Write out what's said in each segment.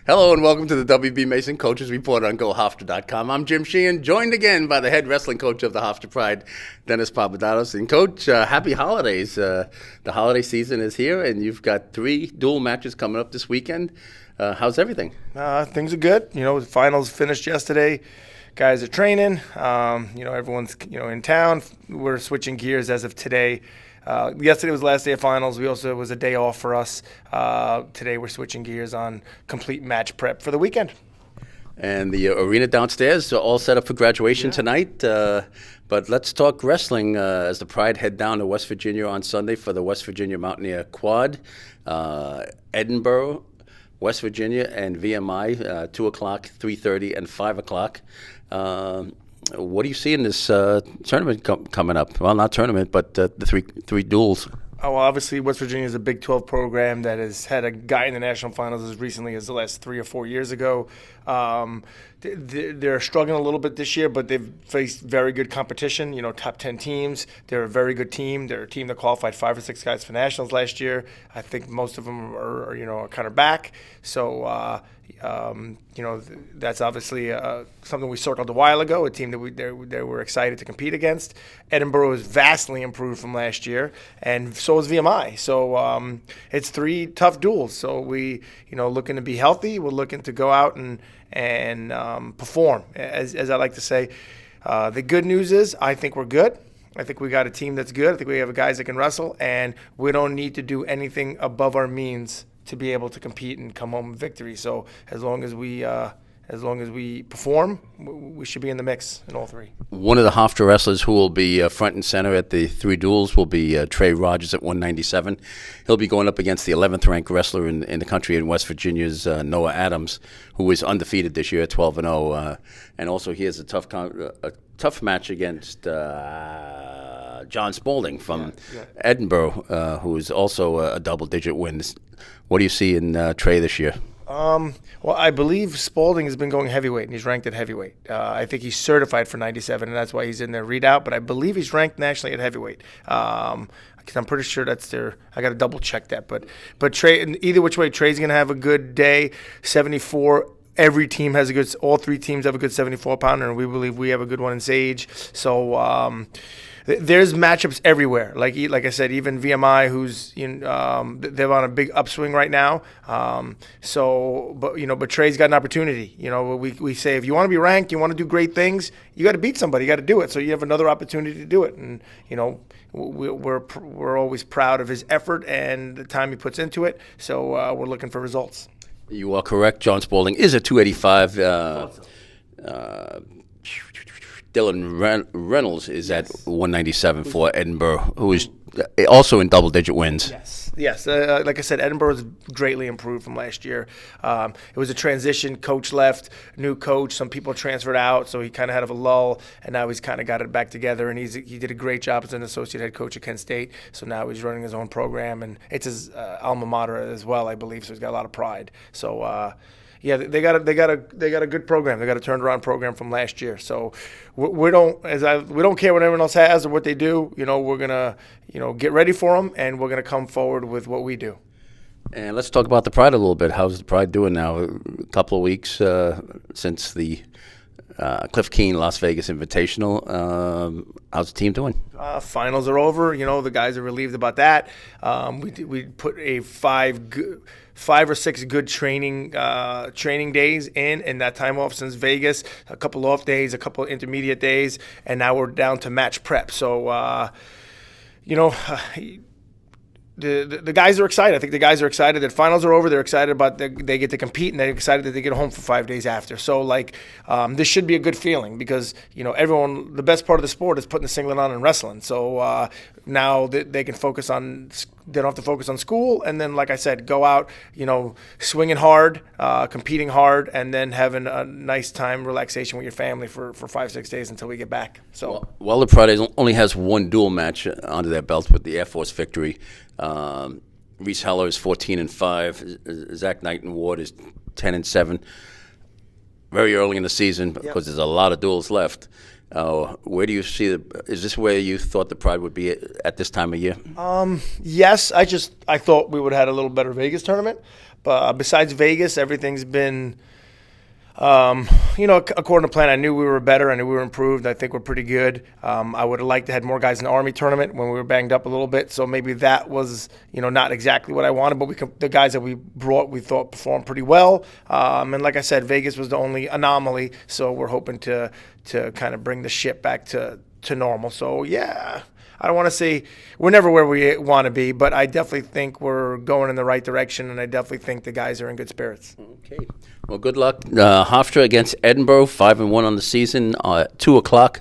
Hello and welcome to the WB Mason Coaches Report on GoHofstra.com. I'm Jim Sheehan, joined again by the head wrestling coach of the Hofstra Pride, Dennis Papadatos. And Coach, happy holidays. The holiday season is here and you've got 3 dual matches coming up this weekend. How's everything? Things are good. The finals finished yesterday. Guys are training. Everyone's in town. We're switching gears as of today. Yesterday was the last day of finals. It was a day off for us. Today we're switching gears on complete match prep for the weekend. And the arena downstairs are all set up for graduation tonight. But let's talk wrestling as the Pride head down to West Virginia on Sunday for the West Virginia Mountaineer Quad. Edinburgh, West Virginia, and VMI, 2 o'clock, 3:30, and 5 o'clock. What do you see in this tournament coming up? Well, not tournament, but the three duels. Oh, well, obviously, West Virginia is a Big 12 program that has had a guy in the national finals as recently as the last 3 or 4 years ago. They're struggling a little bit this year, but they've faced very good competition, top 10 teams. They're a very good team. They're a team that qualified 5 or 6 guys for nationals last year. I think most of them are kind of back. So, that's obviously something we circled a while ago, a team that they were excited to compete against. Edinburgh is vastly improved from last year, and so is VMI. So it's 3 tough duels. So we, looking to be healthy. We're looking to go out and perform, as I like to say. The good news is I think we're good. I think we got a team that's good. I think we have guys that can wrestle, and we don't need to do anything above our means to be able to compete and come home with victory. So as long as we perform, we should be in the mix in all 3. One of the Hofstra wrestlers who will be front and center at the 3 duels will be Trey Rogers at 197. He'll be going up against the 11th ranked wrestler in the country in West Virginia's Noah Adams, who is undefeated this year at 12-0. And also he has a tough match against John Spaulding from Edinburgh, who is also a double-digit win. What do you see in Trey this year? Well, I believe Spaulding has been going heavyweight, and he's ranked at heavyweight. I think he's certified for 97, and that's why he's in their readout. But I believe he's ranked nationally at heavyweight. Because I'm pretty sure that's their. I got to double check that. But Trey, either which way, Trey's gonna have a good day. 74. Every team has all 3 teams have a good 74-pounder, and we believe we have a good one in Sage. So. There's matchups everywhere. Like I said, even VMI, who's they're on a big upswing right now. But Trey's got an opportunity. We say if you want to be ranked, you want to do great things, you got to beat somebody. You got to do it. So you have another opportunity to do it. And we're always proud of his effort and the time he puts into it. So we're looking for results. You are correct. John Spaulding is a 285. Dylan Reynolds is at 197 for Edinburgh, who is also in double-digit wins. Yes. Like I said, Edinburgh has greatly improved from last year. It was a transition. Coach left, new coach. Some people transferred out, so he kind of had a lull, and now he's kind of got it back together. And he did a great job as an associate head coach at Kent State. So now he's running his own program, and it's his alma mater as well, I believe. So he's got a lot of pride. So. They got a good program. They got a turned around program from last year. So we don't care what everyone else has or what they do. We're gonna get ready for them, and we're gonna come forward with what we do. And let's talk about the Pride a little bit. How's the Pride doing now? A couple of weeks since the Cliff Keen Las Vegas Invitational. How's the team doing? Finals are over. The guys are relieved about that. We put a 5 or 6 good training days in, and that time off since Vegas, a couple off days, a couple intermediate days, and now we're down to match prep. So, the guys are excited. I think the guys are excited that finals are over. They're excited about they get to compete, and they're excited that they get home for 5 days after. So, this should be a good feeling because, everyone, the best part of the sport is putting the singlet on and wrestling. So now they can focus on they don't have to focus on school, and then, like I said, go out, swinging hard, competing hard, and then having a nice time, relaxation with your family for 5-6 days until we get back. So, well, the Pride only has 1 dual match under their belt with the Air Force victory. Reese Heller is 14-5. Zach Knighton Ward is 10-7. Very early in the season because there's a lot of duels left. Where do you see is this where you thought the Pride would be at this time of year? Yes, I thought we would have had a little better Vegas tournament, but besides Vegas, everything's been, according to plan. I knew we were better. I knew we were improved. I think we're pretty good. I would have liked to have had more guys in the Army tournament when we were banged up a little bit. So maybe that was, not exactly what I wanted. But the guys that we brought, we thought performed pretty well. And like I said, Vegas was the only anomaly. So we're hoping to kind of bring the ship back to normal. So yeah. I don't want to say we're never where we want to be, but I definitely think we're going in the right direction, and I definitely think the guys are in good spirits. Okay. Well, good luck. Hofstra against Edinburgh, 5-1 on the season, 2:00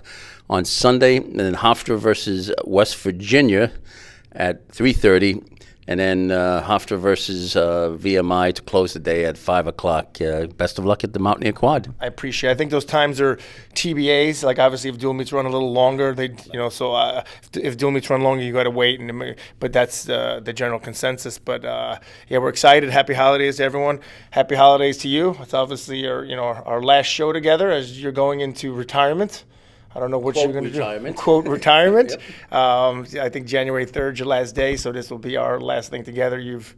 on Sunday, and then Hofstra versus West Virginia at 3:30, and then Hofstra versus VMI to close the day at 5:00. Best of luck at the Mountaineer Quad. I appreciate it. I think those times are TBAs. Like, obviously, if dual meets run a little longer, if dual meets run longer, you got to wait. But that's the general consensus. But yeah, we're excited. Happy holidays to everyone. Happy holidays to you. It's obviously our last show together as you're going into retirement. I don't know what you're going to do. Quote retirement. Yep. I think January 3rd, your last day, so this will be our last thing together. You've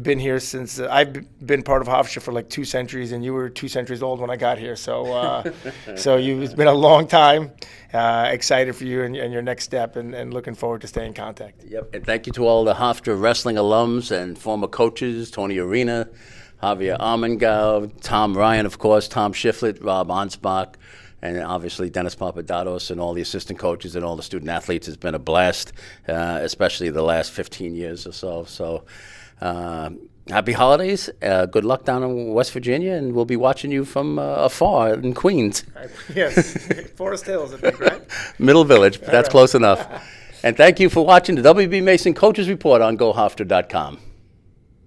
been here since I've been part of Hofstra for like 2 centuries, and you were 2 centuries old when I got here. So, it's been a long time. Excited for you and your next step, and looking forward to staying in contact. Yep. And thank you to all the Hofstra wrestling alums and former coaches: Tony Arena, Javier Armengau, Tom Ryan, of course, Tom Shiflett, Rob Ansbach, and obviously Dennis Papadatos and all the assistant coaches and all the student athletes. It's been a blast, especially the last 15 years or so. So happy holidays. Good luck down in West Virginia, and we'll be watching you from afar in Queens. Yes, Forest Hills, I think, right? Middle Village, but that's close enough. And thank you for watching the WB Mason Coaches Report on GoHofstra.com.